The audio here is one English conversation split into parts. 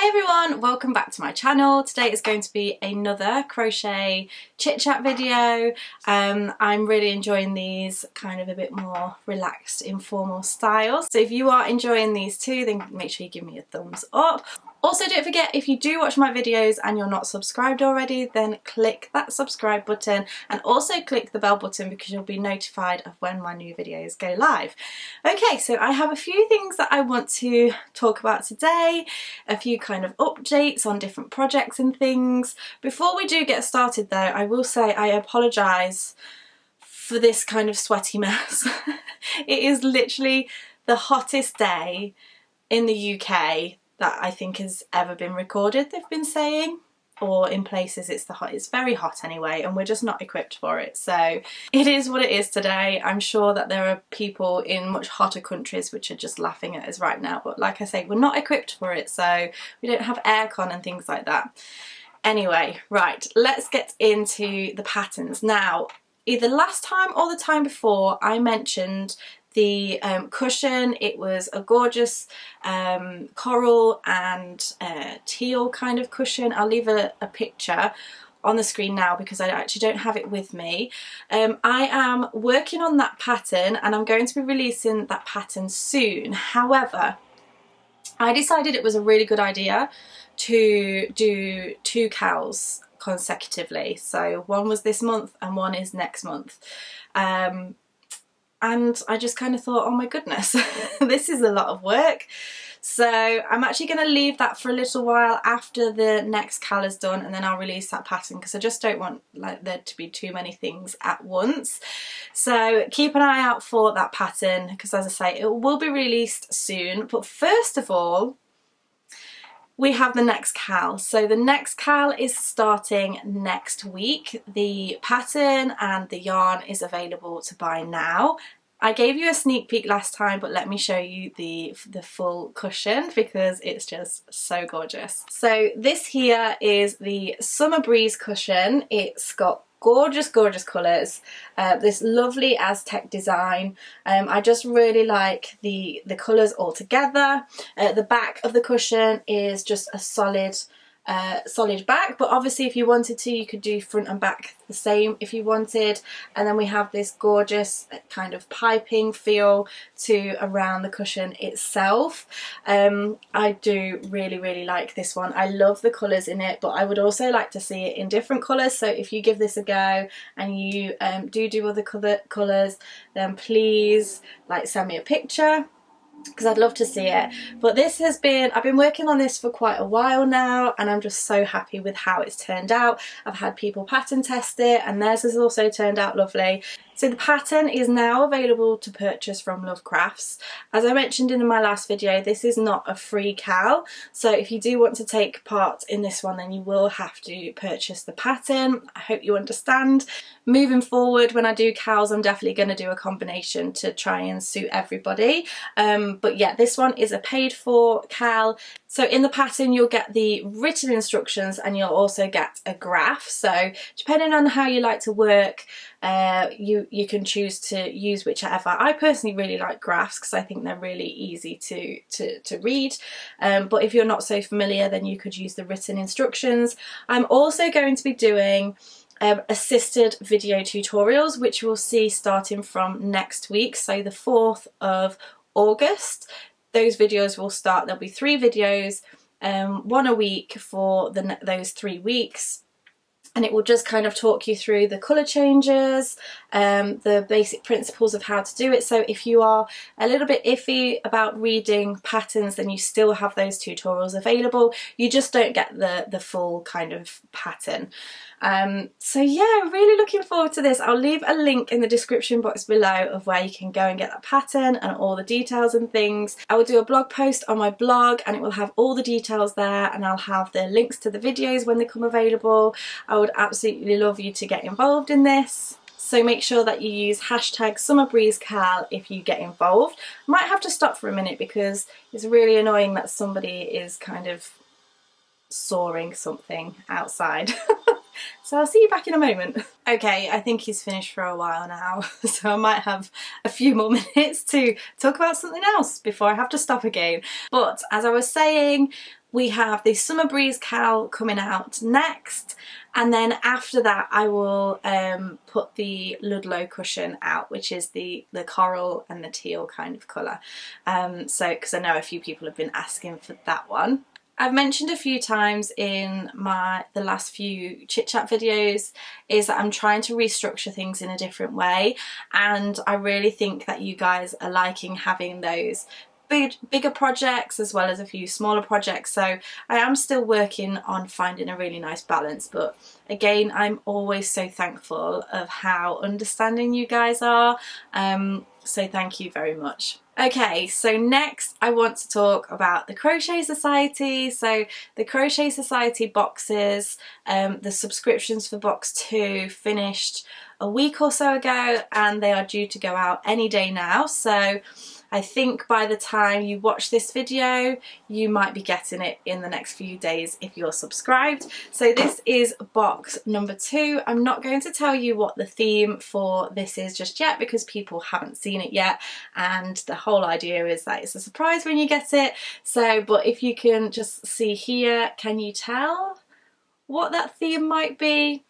Hi everyone, welcome back to my channel. Today is going to be another crochet chit chat video. I'm really enjoying these kind of a bit more relaxed, informal styles. So if you are enjoying these too, then make sure you give me a thumbs up. Also, don't forget, if you do watch my videos and you're not subscribed already, then click that subscribe button and also click the bell button because you'll be notified of when my new videos go live. Okay, so I have a few things that I want to talk about today, a few kind of updates on different projects and things. Before we do get started though, I will say I apologise for this kind of sweaty mess. It is literally the hottest day in the UK that I think has ever been recorded, they've been saying, or in places it's very hot anyway, and we're just not equipped for it. So it is what it is today. I'm sure that there are people in much hotter countries which are just laughing at us right now, but like I say, we're not equipped for it, so we don't have aircon and things like that. Anyway, right, let's get into the patterns. Now, either last time or the time before, I mentioned the cushion. It was a gorgeous coral and teal kind of cushion. I'll leave a picture on the screen now because I actually don't have it with me. I am working on that pattern and I'm going to be releasing that pattern soon. However, I decided it was a really good idea to do 2 cows consecutively. So one was this month and one is next month. And I just kind of thought, oh my goodness, this is a lot of work. So I'm actually going to leave that for a little while after the next cal is done, and then I'll release that pattern because I just don't want there to be too many things at once. So keep an eye out for that pattern because, as I say, it will be released soon. But first of all, we have the next cal. So the next cal is starting next week. The pattern and the yarn is available to buy now. I gave you a sneak peek last time, but let me show you the full cushion because it's just so gorgeous. So this here is the Summer Breeze cushion. It's got gorgeous colours, this lovely Aztec design. I just really like the colours all together. The back of the cushion is just a solid back, but obviously if you wanted to you could do front and back the same if you wanted. And then we have this gorgeous kind of piping feel to around the cushion itself. I do really like this one. I love the colours in it, but I would also like to see it in different colours. So if you give this a go and you do other colours, then please send me a picture, because I'd love to see it. But this has been, I've been working on this for quite a while now and I'm just so happy with how it's turned out. I've had people pattern test it and theirs has also turned out lovely. So the pattern is now available to purchase from Love Crafts. As I mentioned in my last video, this is not a free cal, so if you do want to take part in this one then you will have to purchase the pattern. I hope you understand. Moving forward, when I do cals, I'm definitely going to do a combination to try and suit everybody. But yeah, this one is a paid for cal. So in the pattern you'll get the written instructions and you'll also get a graph. So depending on how you like to work, you can choose to use whichever. I personally really like graphs because I think they're really easy to read. But if you're not so familiar, then you could use the written instructions. I'm also going to be doing assisted video tutorials, which we'll see starting from next week, so the 4th of August. Those videos will start. There'll be 3 videos, 1 a week for those 3 weeks. And it will just kind of talk you through the colour changes, the basic principles of how to do it. So if you are a little bit iffy about reading patterns, then you still have those tutorials available. You just don't get the full kind of pattern. So yeah, really looking forward to this. I'll leave a link in the description box below of where you can go and get that pattern and all the details and things. I will do a blog post on my blog and it will have all the details there, and I'll have the links to the videos when they come available. I would absolutely love you to get involved in this. So make sure that you use hashtag SummerBreezeCal if you get involved. I might have to stop for a minute because it's really annoying that somebody is kind of sawing something outside. So I'll see you back in a moment. Okay, I think he's finished for a while now, so I might have a few more minutes to talk about something else before I have to stop again. But as I was saying, we have the Summer Breeze cowl coming out next, and then after that I will put the Ludlow cushion out, which is the coral and the teal kind of colour. So because I know a few people have been asking for that one. I've mentioned a few times in the last few chit chat videos is that I'm trying to restructure things in a different way, and I really think that you guys are liking having those bigger projects as well as a few smaller projects. So I am still working on finding a really nice balance, but again, I'm always so thankful of how understanding you guys are, so thank you very much. Okay, so next I want to talk about the Crochet Society. So the Crochet Society boxes, the subscriptions for box 2 finished a week or so ago, and they are due to go out any day now. So I think by the time you watch this video, you might be getting it in the next few days if you're subscribed. So this is box number 2. I'm not going to tell you what the theme for this is just yet because people haven't seen it yet, and the whole idea is that it's a surprise when you get it. So, but if you can just see here, can you tell what that theme might be?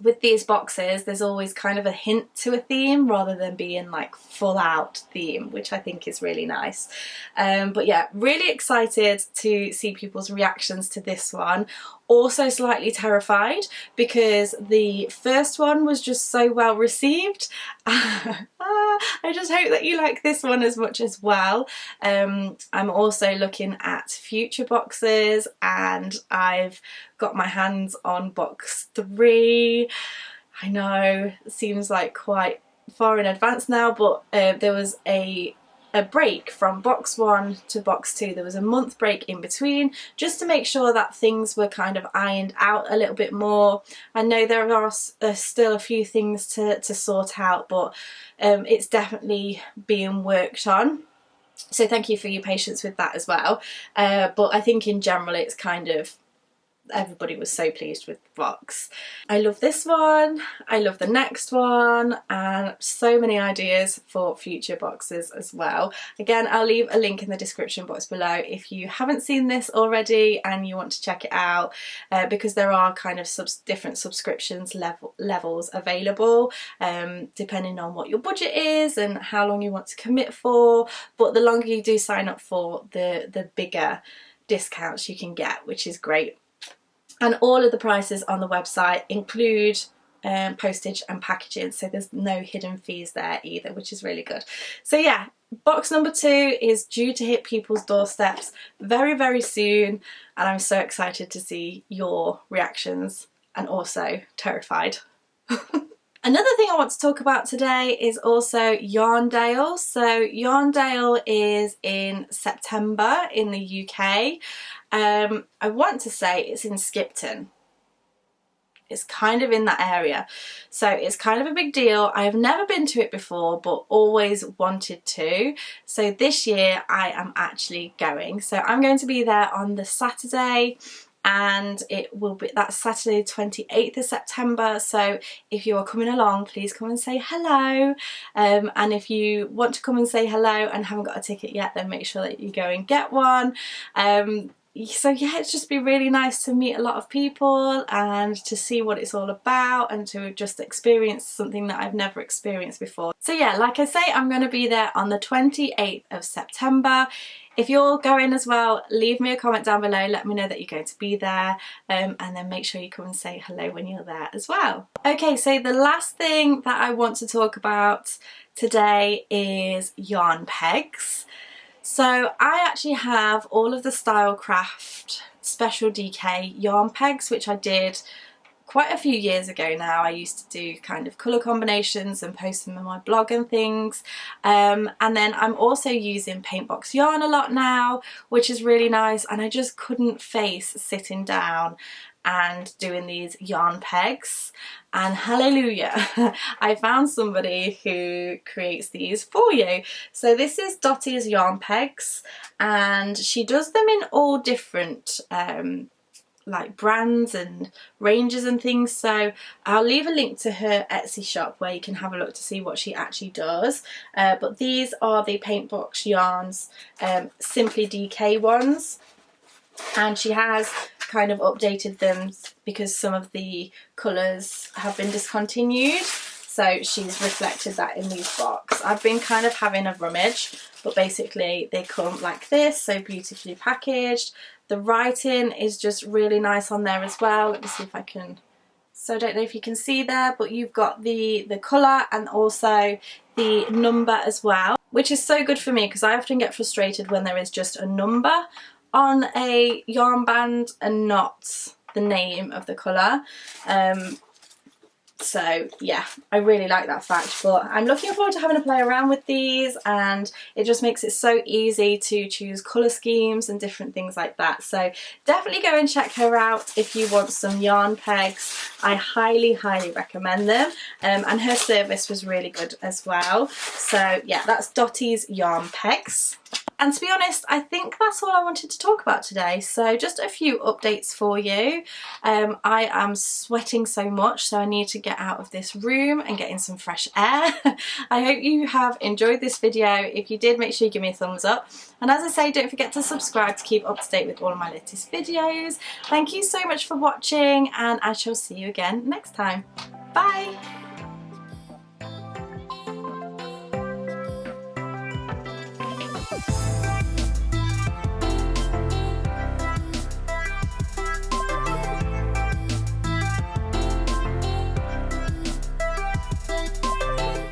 With these boxes, there's always kind of a hint to a theme rather than being like full out theme, which I think is really nice. But yeah, really excited to see people's reactions to this one. Also slightly terrified because the first one was just so well received. I just hope that you like this one as much as well. I'm also looking at future boxes, and I've got my hands on box 3. I know it seems like quite far in advance now, but there was a break from box 1 to box 2. There was a month break in between just to make sure that things were kind of ironed out a little bit more. I know there are still a few things to sort out, but it's definitely being worked on. So thank you for your patience with that as well. But I think in general it's kind of, everybody was so pleased with the box. I love this one, I love the next one, and so many ideas for future boxes as well. Again, I'll leave a link in the description box below if you haven't seen this already and you want to check it out, because there are kind of different subscriptions levels available, depending on what your budget is and how long you want to commit for. But the longer you do sign up for, the bigger discounts you can get, which is great. And all of the prices on the website include postage and packaging, so there's no hidden fees there either, which is really good. So yeah, box number 2 is due to hit people's doorsteps very, very soon, and I'm so excited to see your reactions and also terrified. Another thing I want to talk about today is also Yarndale. So Yarndale is in September in the UK. I want to say it's in Skipton. It's kind of in that area. So it's kind of a big deal. I have never been to it before, but always wanted to. So this year I am actually going. So I'm going to be there on the Saturday, and it will be, that's Saturday the 28th of September. So if you are coming along, please come and say hello. And if you want to come and say hello and haven't got a ticket yet, then make sure that you go and get one. So yeah, it's just be really nice to meet a lot of people and to see what it's all about and to just experience something that I've never experienced before. So yeah, like I say, I'm going to be there on the 28th of September. If you're going as well, leave me a comment down below, let me know that you're going to be there, and then make sure you come and say hello when you're there as well. Okay, so the last thing that I want to talk about today is yarn pegs. So I actually have all of the Stylecraft Special DK yarn pegs, which I did quite a few years ago now. I used to do kind of colour combinations and post them on my blog and things. And then I'm also using Paintbox yarn a lot now, which is really nice. And I just couldn't face sitting down and doing these yarn pegs, and hallelujah, I found somebody who creates these for you. So this is Dottie's yarn pegs, and she does them in all different like brands and ranges and things. So I'll leave a link to her Etsy shop where you can have a look to see what she actually does. But these are the Paintbox yarns, Simply DK ones. and she has kind of updated them because some of the colours have been discontinued, so she's reflected that in these boxes. I've been kind of having a rummage, but basically they come like this, so beautifully packaged. The writing is just really nice on there as well. Let me see if I can, so I don't know if you can see there, but you've got the colour and also the number as well, which is so good for me because I often get frustrated when there is just a number on a yarn band and not the name of the colour. So yeah, I really like that fact, but I'm looking forward to having a play around with these, and it just makes it so easy to choose colour schemes and different things like that. So definitely go and check her out if you want some yarn pegs. I highly recommend them, and her service was really good as well. So yeah, that's Dottie's Yarn Pegs. And to be honest, I think that's all I wanted to talk about today. So just a few updates for you. I am sweating so much, so I need to get out of this room and get in some fresh air. I hope you have enjoyed this video. If you did, make sure you give me a thumbs up. And as I say, don't forget to subscribe to keep up to date with all of my latest videos. Thank you so much for watching, and I shall see you again next time. Bye!